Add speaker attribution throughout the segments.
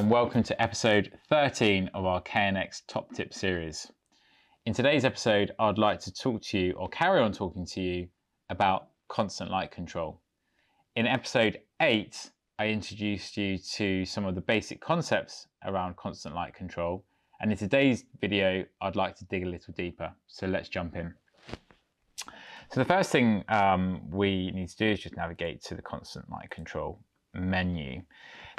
Speaker 1: and welcome to episode 13 of our KNX Top Tip series. In today's episode, I'd like to talk to you, or carry on talking to you, about constant light control. In episode 8, I introduced you to some of the basic concepts around constant light control, and in today's video, I'd like to dig a little deeper. So let's jump in. So the first thing we need to do is just navigate to the constant light control menu.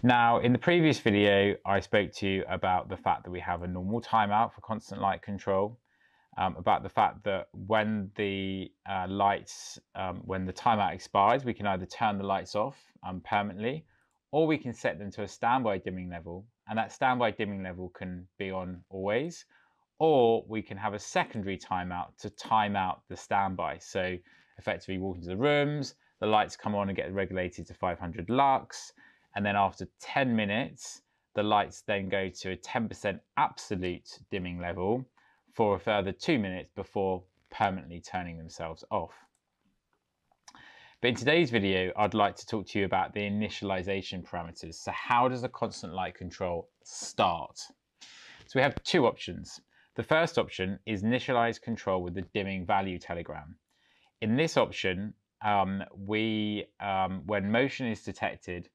Speaker 1: Now, in the previous video, I spoke to you about the fact that we have a normal timeout for constant light control, about the fact that when the when the timeout expires, we can either turn the lights off permanently, or we can set them to a standby dimming level, and that standby dimming level can be on always, or we can have a secondary timeout to time out the standby. So effectively walk into the rooms, the lights come on and get regulated to 500 lux, and then after 10 minutes, the lights then go to a 10% absolute dimming level for a further 2 minutes before permanently turning themselves off. But in today's video, I'd like to talk to you about the initialization parameters. So how does a constant light control start? So we have two options. The first option is initialize control with the dimming value telegram. In this option, when motion is detected,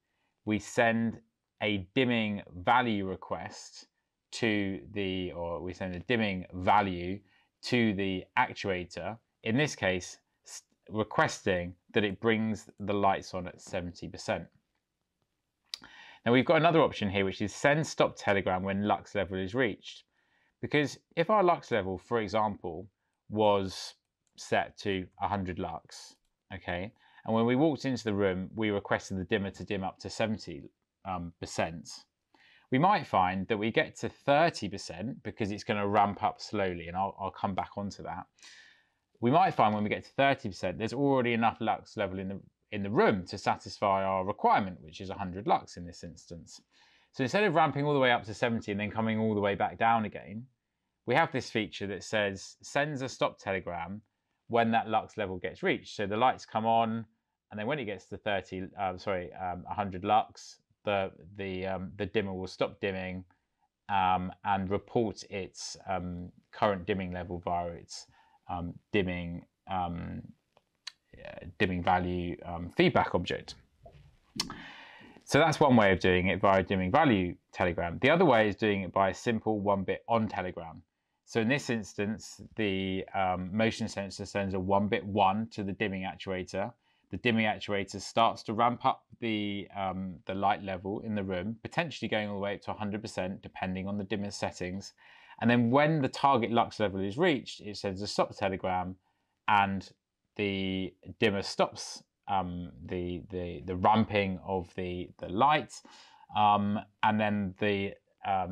Speaker 1: we send a dimming value request to we send a dimming value to the actuator, in this case, requesting that it brings the lights on at 70%. Now we've got another option here, which is send stop telegram when lux level is reached. Because if our lux level, for example, was set to 100 lux, okay, and when we walked into the room, we requested the dimmer to dim up to 70%, we might find that we get to 30% because it's going to ramp up slowly, and I'll come back onto that. We might find when we get to 30%, there's already enough lux level in the room to satisfy our requirement, which is 100 lux in this instance. So instead of ramping all the way up to 70 and then coming all the way back down again, we have this feature that says sends a stop telegram when that lux level gets reached. So the lights come on, and then when it gets to 100 lux, the dimmer will stop dimming and report its current dimming level via its dimming value feedback object. So that's one way of doing it, via dimming value telegram. The other way is doing it by a simple 1-bit on telegram. So in this instance, the motion sensor sends a 1-bit 1 to the dimming actuator. The dimming actuator starts to ramp up the light level in the room, potentially going all the way up to 100%, depending on the dimmer settings. And then when the target lux level is reached, it sends a stop telegram, and the dimmer stops the ramping of the light, and then the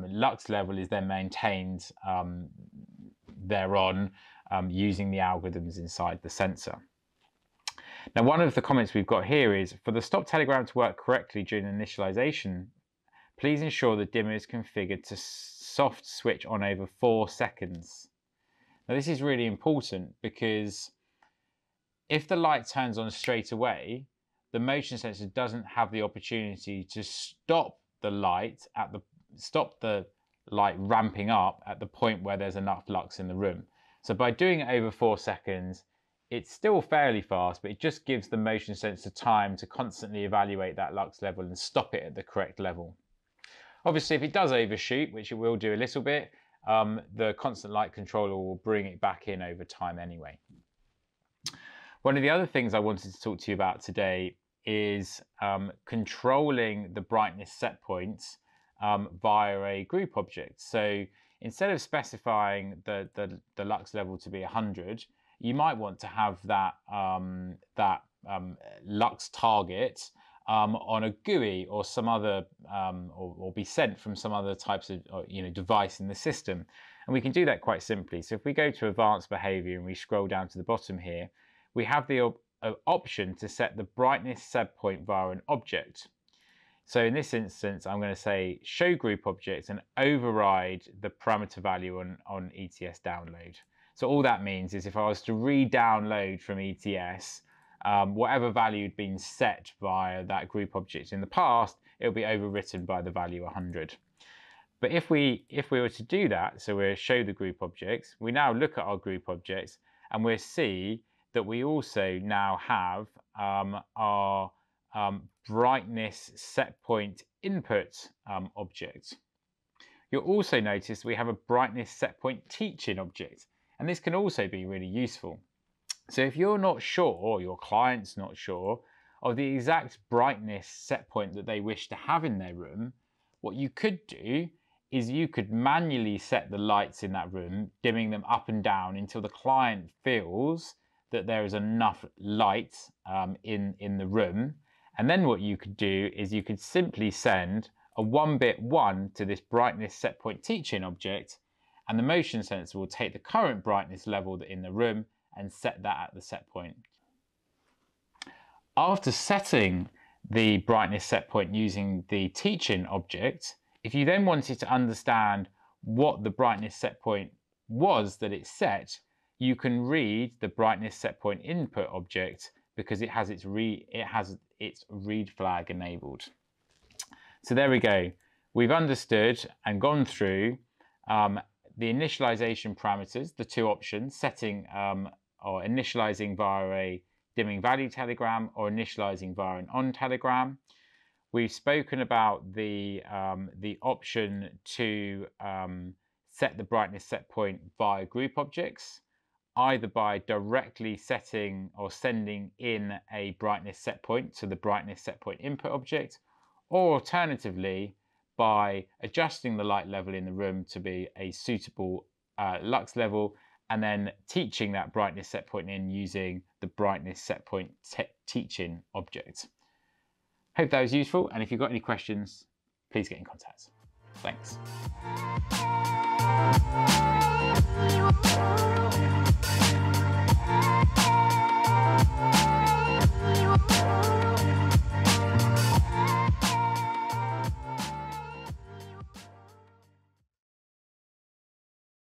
Speaker 1: lux level is then maintained thereon using the algorithms inside the sensor. Now, one of the comments we've got here is, for the stop telegram to work correctly during initialization, please ensure the dimmer is configured to soft switch on over 4 seconds. Now, this is really important because if the light turns on straight away, the motion sensor doesn't have the opportunity to stop the light ramping up at the point where there's enough lux in the room. So by doing it over 4 seconds, it's still fairly fast, but it just gives the motion sensor time to constantly evaluate that lux level and stop it at the correct level. Obviously, if it does overshoot, which it will do a little bit, the constant light controller will bring it back in over time anyway. One of the other things I wanted to talk to you about today is controlling the brightness set points via a group object. So instead of specifying the lux level to be 100, you might want to have that lux target on a GUI or some other, or be sent from some other types of device in the system. And we can do that quite simply. So if we go to advanced behavior and we scroll down to the bottom here, we have the option to set the brightness set point via an object. So in this instance, I'm going to say show group object and override the parameter value on ETS download. So all that means is if I was to re-download from ETS, whatever value had been set via that group object in the past, it'll be overwritten by the value 100. But if we were to do that, so we'll show the group objects, we now look at our group objects and we'll see that we also now have our brightness set point input object. You'll also notice we have a brightness set point teaching object, and this can also be really useful. So if you're not sure, or your client's not sure, of the exact brightness set point that they wish to have in their room, what you could do is you could manually set the lights in that room, dimming them up and down until the client feels that there is enough light in the room. And then what you could do is you could simply send a 1-bit 1 to this brightness set point teaching object, and the motion sensor will take the current brightness level in the room and set that at the set point. After setting the brightness set point using the teaching object, if you then wanted to understand what the brightness set point was that it set, you can read the brightness set point input object because it has its read flag enabled. So there we go. We've understood and gone through the initialization parameters, the two options, setting or initializing via a dimming value telegram or initializing via an on telegram. We've spoken about the option to set the brightness set point via group objects, either by directly setting or sending in a brightness set point to the brightness set point input object, or alternatively by adjusting the light level in the room to be a suitable lux level, and then teaching that brightness set point in using the brightness set point teaching object. Hope that was useful, and if you've got any questions, please get in contact. Thanks.